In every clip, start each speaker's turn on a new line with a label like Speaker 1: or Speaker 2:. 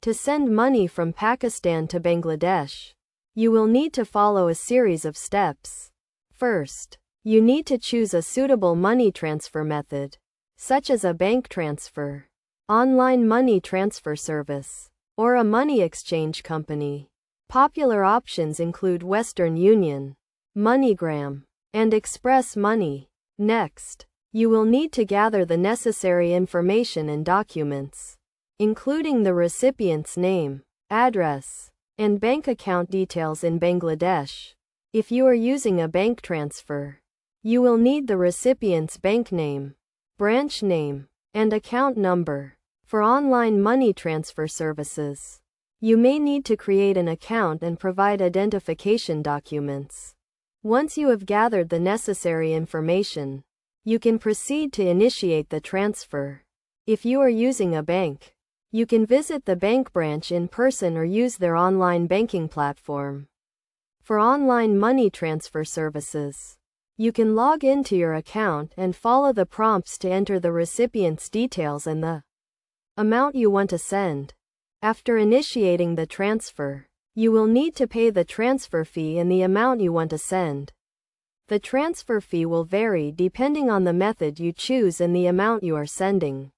Speaker 1: To send money from Pakistan to Bangladesh, you will need to follow a series of steps. First, you need to choose a suitable money transfer method, such as a bank transfer, online money transfer service, or a money exchange company. Popular options include Western Union, MoneyGram, and Express Money. Next, you will need to gather the necessary information and documents, including the recipient's name, address, and bank account details in Bangladesh. If you are using a bank transfer, you will need the recipient's bank name, branch name, and account number. For online money transfer services, you may need to create an account and provide identification documents. Once you have gathered the necessary information, you can proceed to initiate the transfer. If you are using a bank, you can visit the bank branch in person or use their online banking platform. For online money transfer services, you can log into your account and follow the prompts to enter the recipient's details and the amount you want to send. After initiating the transfer, you will need to pay the transfer fee and the amount you want to send. The transfer fee will vary depending on the method you choose and the amount you are sending.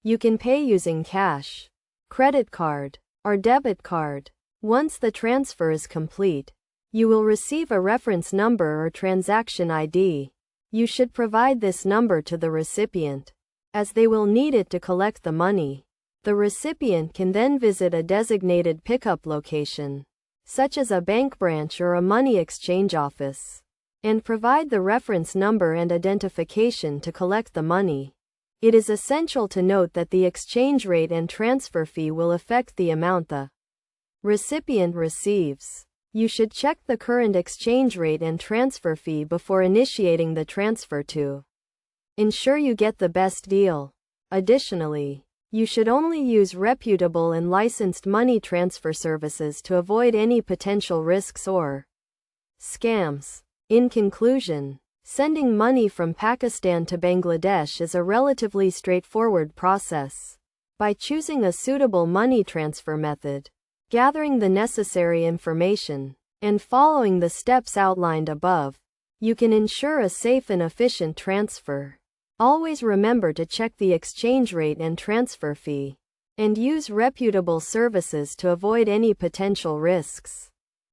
Speaker 1: You can pay using cash, credit card, or debit card. Once the transfer is complete, you will receive a reference number or transaction ID. You should provide this number to the recipient, as they will need it to collect the money. The recipient can then visit a designated pickup location, such as a bank branch or a money exchange office, and provide the reference number and identification to collect the money. It is essential to note that the exchange rate and transfer fee will affect the amount the recipient receives. You should check the current exchange rate and transfer fee before initiating the transfer to ensure you get the best deal. Additionally, you should only use reputable and licensed money transfer services to avoid any potential risks or scams. In conclusion, sending money from Pakistan to Bangladesh is a relatively straightforward process. By choosing a suitable money transfer method, gathering the necessary information, and following the steps outlined above, you can ensure a safe and efficient transfer. Always remember to check the exchange rate and transfer fee, and use reputable services to avoid any potential risks.